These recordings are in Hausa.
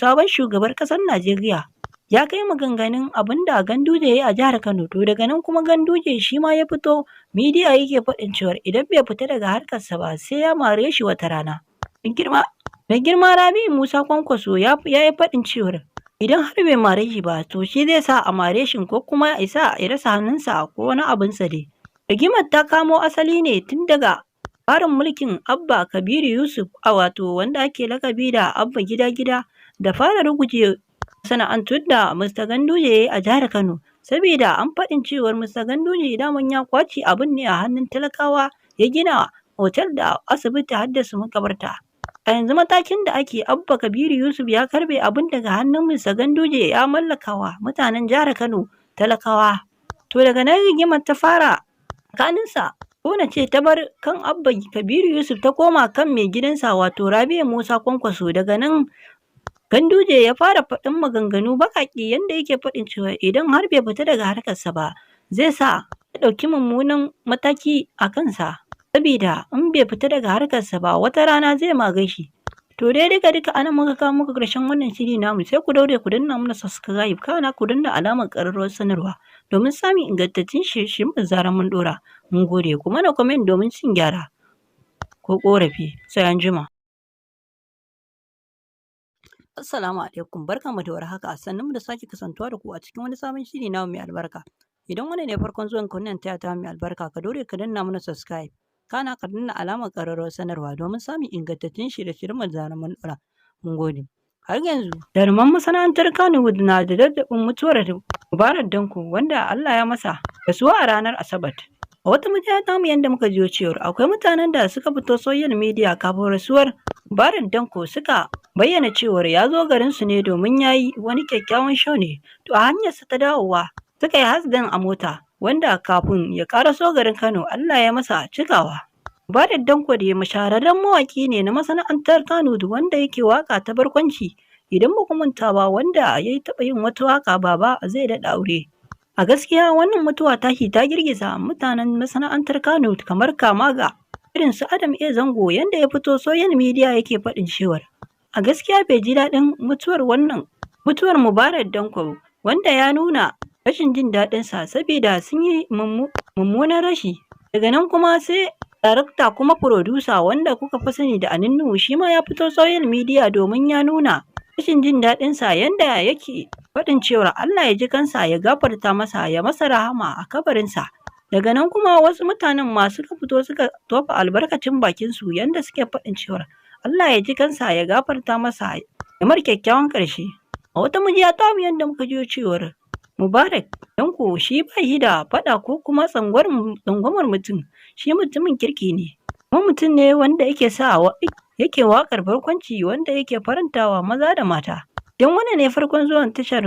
sabon shugabar ƙasar Najeriya ya kai maganganun abin da Ganduje ya yi a jihar Kano. To daga nan kuma Ganduje shi ma ya fito midiya yake faɗin cewar idan bai fita daga harkarsa ba sai ya mare shi wata rana. Mai girma Rabi'u Musa Kwankwaso ya yi faɗin cewar idan har bai mare shi ba to shi zai sa a mare shi ko kuma ya sa ya rasa hannunsa ko wani abinsa dai. Rigimar ta kamo asali ne tun daga farin mulkin Abba Kabiru Yusuf wato wanda ake lakabi da Abba gida-gida da fara ruguje masana'antun da Mr. Ganduje ya yi a jihar Kano. Saboda an faɗin cewar Mr. Ganduje daman ya ƙwace abin ne a hannun talakawa ya gina otal da asibiti har da su makabarta. A yanzu matakin da ake Abba Kabiru Yusuf ya karɓe abin daga hannun Mr. Ganduje ya mallakawa mutanen jihar Kano talakawa. To daga nan rigimar ta fara tsakaninsa ko na ce ta bar kan Abba Kabiru Yusuf ta koma kan mai gidansa wato Rabi'u Musa Kwankwaso. Daga nan Ganduje ya fara faɗin maganganu baƙaƙe yanda yake faɗin cewa idan har bai fita daga harkarsa ba zai sa ya ɗauki mummunan mataki a kansa. Sabida in bai fita daga harkarsa ba wata rana zai mare shi. To dai duka anan muka kawo muku ƙarshen wannan shiri namu, sai ku daure ku danna mana subscribe kana ku danna alamar ƙararrawar sanarwa domin samun ingantattun shirye-shiryen da zarar mun ɗora. Mun gode, ku mana comment domin cin gyara ko ƙorafi. Sai anjima. Assalamu alaikum, barkanmu da warhaka, sannunmu da sake kasantuwa da ku a cikin wani sabon shiri namu mai albarka. Idan wannan ne farkon zuwan ka wannan taya ta mai albarka, ka daure ka danna mana subscribe kana ka danna alamar ƙararrawar sanarwa domin samun ingantattun shirye-shiryen da zarar mun ɗora. Mun gode. Har yanzu jaruman masana'antar Kannywood na da daɗaɗɗin mutuwar Mubarak Danko wanda Allah ya masa rasuwa a ranar Asabar. A wata majiya tamu yanda muka jiyo cewar akwai mutanen da suka fito social media kafin rasuwar Mubarak Danko suka bayyana cewar ya zo garinsu ne domin ya yi wani kyakkyawan show ne. To a hanyarsa ta dawowa suka yi hasdan a mota wanda kafin ya ƙaraso garin Kano Allah ya masa cikawa. Mubarak Danko da mashahararren mawaƙi ne na masana'antar Kannywood wanda yake waƙa ta barkwanci. Idan ba ku manta ba wanda ya taɓa yin wata waƙa baba zai daɗa aure. A gaskiya wannan mutuwa tashi ta girgiza mutanen masana'antar Kannywood kamar kama ga irin su Adam A. Zango yanda ya fito social media yake faɗin cewar a gaskiya bai ji daɗin mutuwar Mubarak Danko wanda ya nuna rashin jin daɗinsa saboda sun yi mummunan rashi. Daga nan kuma sai darakta kuma furodusa wanda kuka fi sani da Aninnu shi ma ya fito social media domin ya nuna rashin jin daɗinsa yanda yake faɗin cewar Allah ya ji kansa ya gafarta masa ya masa rahama a kabarinsa. Daga nan kuma wasu mutanen ma suka fito suka tofa albarkacin bakinsu yanda suke faɗin cewar Allah ya ji kansa ya gafarta masa ya mar kyakkyawan ƙarshe. A wata mujiya tamu yanda muka jiyo cewar Mubarak Danko shi ba shi da faɗa ko kuma tsangwamar mutum, shi mutumin kirki ne. Kuma mutum ne wanda yake waƙar barkwanci wanda yake farantawa maza da mata. Idan wannan ne farkon zuwan tashar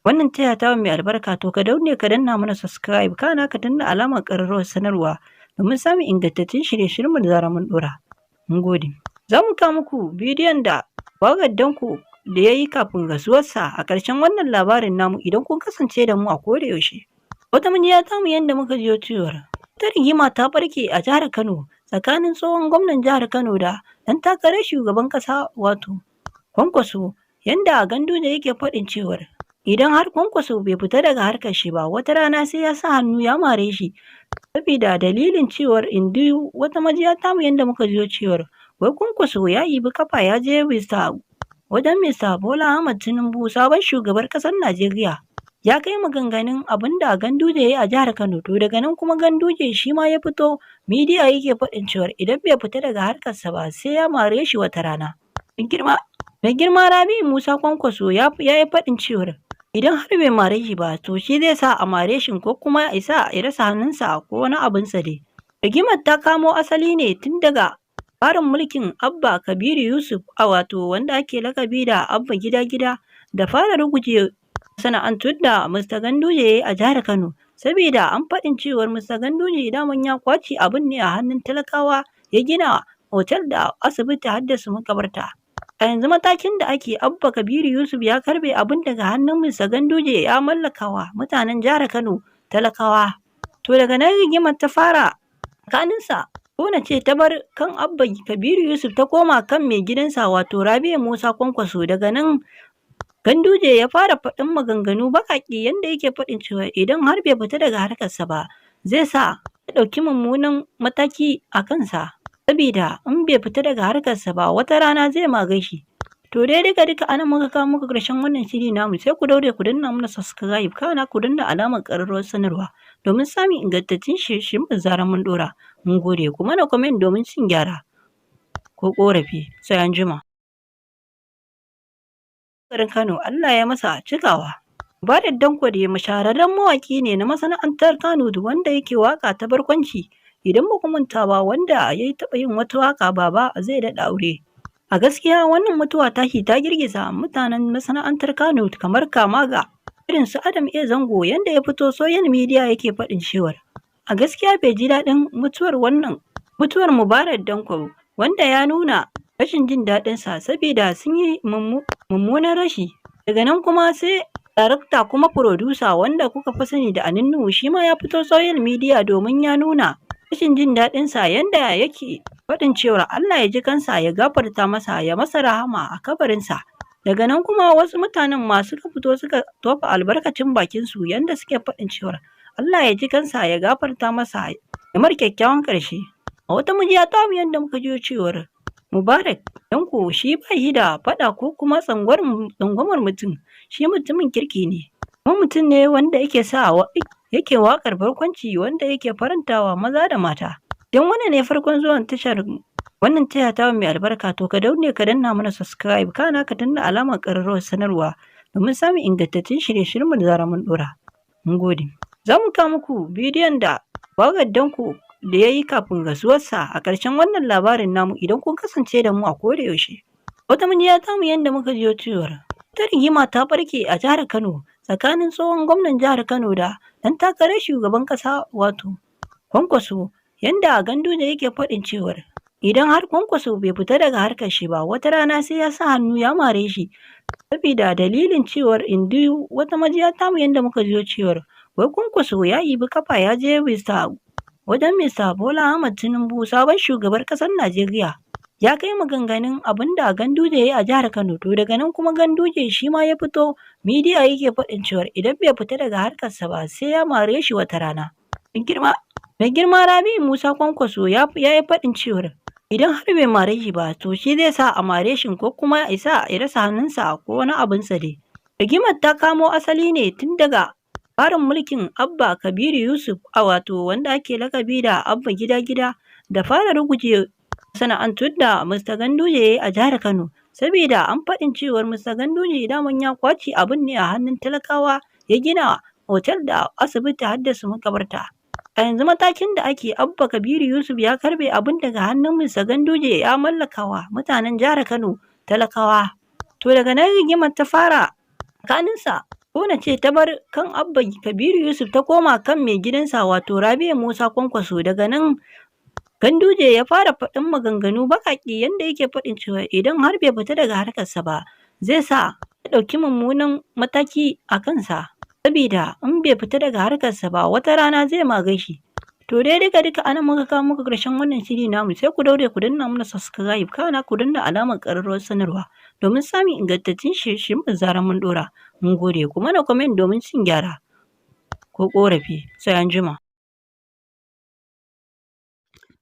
wannan taya ta mai albarka to ka daure ka danna mana subscribe kana ka danna alamar ƙararrawar sanarwa domin samun ingantattun shirye-shiryen da zarar mun ɗora. Mun gode. Za mu kawo muku bidiyon da waƙar Danko da ya yi kafin rasuwarsa a ƙarshen wannan labarin namu idan kun kasance da mu a koda yaushe. Wata majiya tamu yanda muka jiyo cewar ta rigima ta ɓarke a jihar Kano tsakanin tsohon gwamnan jihar Kano da ɗan takarar shugaban ƙasa wato Kwankwaso yanda Ganduje yake faɗin cewar idan har Kwankwaso bai fita daga harkar shi ba wata rana sai ya sa hannu ya mare shi saboda dalilin cewar indi wata majiya tamu yanda muka jiyo cewar wai Kwankwaso ya ibi kafa ya je wajen Mr. Bola Ahmad Tinubu sabon shugabar ƙasar Najeriya ya kai maganganun abin da Ganduje ya yi a jihar Kano. To daga nan kuma Ganduje shi ma ya fito midiya yake faɗin cewar idan bai fita daga harkarsa ba sai ya mare shi wata rana. Mai girma Rabi'u Musa Kwankwaso ya yi faɗin cewar idan har bai mare shi ba to shi zai sa a mare shi ko kuma ya sa ya rasa hannunsa ko wani abinsa dai. Rigimar ta kamo asali ne tun daga farin mulkin Abba Kabiru Yusuf wato wanda ake lakabi da Abba gida-gida da fara ruguje masana'antun da Mr. Ganduje ya yi a jihar Kano. Saboda an faɗin cewar Mr. Ganduje daman ya ƙwace abin ne a hannun talakawa ya gina otal da asibiti har da su makabarta. A yanzu matakin da ake Abba Kabiru Yusuf ya karɓe abin daga hannun Mr. Ganduje ya mallakawa mutanen jihar Kano talakawa. To daga nan rigimar ta fara tsakaninsa ko na ce ta bar kan Abba Kabiru Yusuf ta koma kan mai gidansa wato Rabi'u Musa Kwankwaso. Daga nan Ganduje ya fara faɗin maganganu baƙaƙe yanda yake faɗin cewa idan har bai fita daga harkarsa ba zai sa ya ɗauki mummunan mataki a kansa, sabida in bai fita daga harkarsa ba wata rana zai mare shi. To dai duka a nan muka kawo muku ƙarshen wannan shiri namu, sai ku daure ku danna mana subscribe kana ku danna alamar ƙararrawar sanarwa domin samun ingantattun shirye-shiryen da zarar mun ɗora. Mun gode, ku mana comment domin cin gyara ko ƙorafi. Sai anjima. Garin Kano Allah ya masa cikawa. Mubarak Danko dai mashahararren mawaƙi ne na masana'antar Kannywood wanda yake waƙa ta barkwanci. Idan ba ku manta ba wanda ya taɓa yin wata waƙa Baba zai daɗa aure. A gaskiya wannan mutuwa tashi ta girgiza mutanen masana'antar Kannywood kamar kama ga irin su Adam A. Zango yanda ya fito social media yake faɗin cewar a gaskiya bai ji daɗin mutuwar Mubarak Danko wanda ya nuna rashin jin daɗinsa saboda sun yi mummunan rashi. Daga nan kuma sai darakta kuma furodusa wanda kuka fi sani da Aninnuhu shi ma ya fito social media domin ya nuna rashin jin daɗinsa yanda yake faɗin cewar Allah ya ji kansa ya gafarta masa ya masa rahama a kabarinsa. Daga nan kuma wasu mutanen ma suka fito suka tofa albarkacin bakinsu yanda suke faɗin cewar Allah ya ji kansa ya gafarta masa ya mar kyakkyawan ƙarshe. A wata mujiya tamu yanda muka ji cewar Mubarak Danko shi ba shi da faɗa ko kuma tsangwamar mutum, shi mutumin kirki ne, kuma mutum ne wanda yake waƙar barkwanci wanda yake farantawa maza da mata. Idan wannan ne farkon zuwan tashar wannan tasha ta mai albarka to ka daure ka danna mana subscribe kana ka danna alamar ƙararrawar sanarwa domin samun ingantattun shirye-shiryen da zarar mun ɗora. Mun gode. Za mu kawo muku bidiyon da Mubarak Danko da ya yi kafin rasuwarsa a ƙarshen wannan labarin namu idan kun kasance da mu a koda yaushe. Wata mujiya tamu yanda muka jiyo cewar wata rigima ta ɓarke a jihar Kano tsakanin tsohon gwamnan jihar Kano da ɗan takarar shugaban ƙasa wato Kwankwaso yanda Ganduje yake faɗin cewar idan har Kwankwaso bai fita daga harkar shi ba wata rana sai ya sa hannu ya mare shi sabida dalilin cewar indiyu wata majiya tamu yanda muka jiyo cewar wai Kwankwaso ya ibi kafa ya je wajen Mr. Bola Ahmed Tinubu sabon shugaban ƙasar Najeriya ya kai maganganun abin da Ganduje ya yi a jihar Kano to daga nan kuma Ganduje shi ma ya fito midiya yake faɗin cewar idan bai fita daga harkarsa ba sai ya mare shi wata rana. Mai girma Rabi'u Musa Kwankwaso ya yi faɗin cewar idan har bai mare shi ba to shi zai sa a mare shi ko kuma ya rasa hannunsa ko wani abinsa dai. Rigimar ta kamo asali ne tun daga farin mulkin Abba Kabiru Yusuf a wato wanda ake lakabi da Abba gida-gida da fara ruguje masana'antun da Mr. Ganduje ya yi a jihar Kano saboda an faɗin cewar Mr. Ganduje daman ya kwace abin ne a hannun talakawa ya gina otal da asibiti har da su makabarta. A yanzu matakin da ake Abba Kabiru Yusuf ya karɓe abin daga hannun Mr. Ganduje ya mallakawa mutanen jihar Kano talakawa. To daga nan rigimar ta fara tsakaninsa ko na ce ta bar kan Abba Kabiru Yusuf ta koma kan mai gidansa wato Rabi'u Musa Kwankwaso. Daga nan Ganduje ya fara faɗin maganganu baƙaƙe yanda yake faɗin cewa idan har bai fita daga harkarsa ba zai sa ya ɗauki mummunan mataki a kansa sabida in bai fita daga harkarsa ba wata rana zai mare shi. To dai duka a nan muka kawo muku ƙarshen wannan shiri namu, sai ku daure ku danna mana subscribe kana ku danna alamar ƙararrawar sanarwa domin samun ingantattun shirye-shiryen da zarar mun ɗora. Mun gode, ku mana comment domin cin gyara ko ƙorafi. Sai anjima.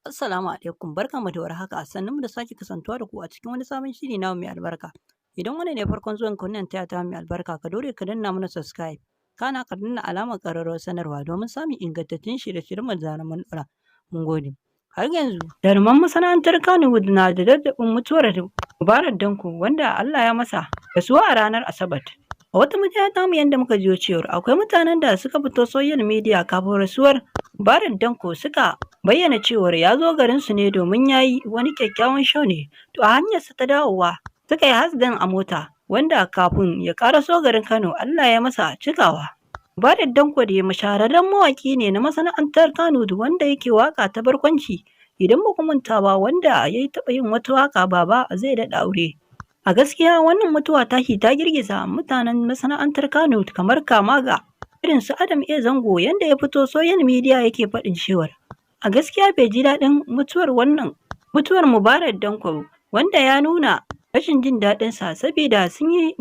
Assalamu alaikum, barkanmu da warhaka, sannunmu da sake kasantuwa da ku a cikin wani sabon shiri namu mai albarka. Idan wannan ne farkon zuwan ka wannan tasha ta mai albarka ka daure ka danna mana subscribe kana ka danna alamar ƙararrawar sanarwa domin samun ingantattun shirye-shiryen da zarar mun ɗora. Mun gode. Har yanzu jaruman masana'antar Kannywood na da daɗaɗɗin mutuwar Mubarak Danko wanda Allah ya masa rasuwa a ranar Asabar. A wata majiya tamu yanda muka jiyo cewar akwai mutanen da suka fito social media kafin rasuwar Mubarak Danko suka bayyana cewar ya zo garinsu ne domin ya yi wani kyakkyawan show ne. To a hanyarsa ta dawowa suka yi hasdan a mota wanda kafin ya ƙaraso garin Kano Allah ya masa cikawa. Mubarak Danko dai mashahararren mawaƙi ne na masana'antar Kannywood wanda yake waƙa ta barkwanci. Idan ba ku manta ba wanda ya taɓa yin wata waƙa Baba zai daɗa aure. A gaskiya wannan mutuwa tashi ta girgiza mutanen masana'antar Kannywood kamar kama ga irin su Adam A. Zango yanda ya fito social media yake faɗin cewar a gaskiya bai ji daɗin mutuwar Mubarak Danko wanda ya nuna rashin jin daɗinsa saboda sun yi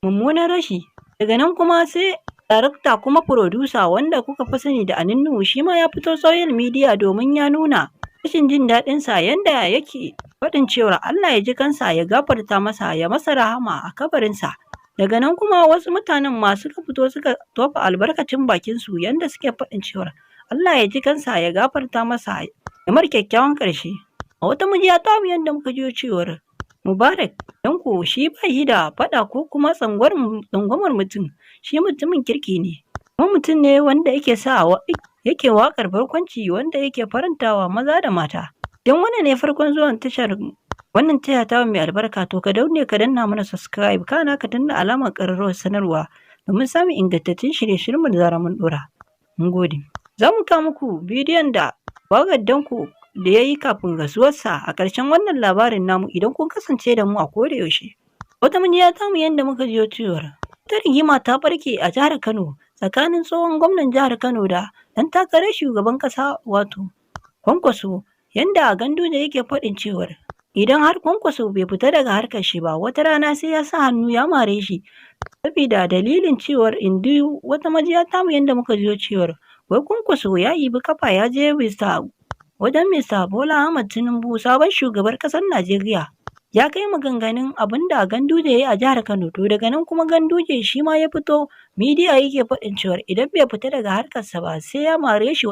mummunan rashi. Daga nan kuma sai darakta kuma furodusa wanda kuka fi sani da Aninnuhu shi ma ya fito social media domin ya nuna rashin jin daɗinsa yanda yake faɗin cewa Allah ya ji kansa ya gafarta masa ya masa rahama a kabarinsa. Daga nan kuma wasu mutanen ma suka fito suka tofa albarkacin bakinsu yanda suke faɗin cewa Allah ya ji kansa ya gafarta masa ya mar kyakkyawan ƙarshe. A wata majiya tamu yanda muka jiyo cewar Mubarak Danko shi ba shi da faɗa ko kuma tsangwamar mutum, shi mutumin kirki ne, kuma mutum ne wanda yake waƙar barkwanci wanda yake farantawa maza da mata. Don wannan ne farkon zuwan tashar wannan tasha tamu mai albarka to ka daure ka danna mana subscribe kana ka danna alamar ƙararrawar sanarwa domin samun ingantattun shirye-shiryenmu da zarar mun ɗora. Mun gode. Za mu kawo muku bidiyon da waƙar Danko da ya yi kafin rasuwarsa a ƙarshen wannan labarin namu idan kun kasance da mu a koda yaushe. Wata majiya tamu yanda muka jiyo cewar wata rigima ta ɓarke a jihar Kano tsakanin tsohon gwamnan jihar Kano da ɗan takarar shugaban ƙasa wato Kwankwaso yanda Ganduje yake faɗin cewar idan har Kwankwaso bai fita daga harkar shi ba wata rana sai ya sa hannu ya mare shi saboda dalilin cewar wata majiya tamu yanda muka jiyo cewar wai Kwankwaso ya ibi kafa ya je wajen Mr. Bola Ahmad Tinubu sabon shugaban ƙasar Najeriya ya kai maganganun abin da Ganduje ya yi a jihar Kano to daga nan kuma Ganduje shi ma ya fito midiya yake faɗin cewar idan bai fita daga harkarsa ba sai ya mare shi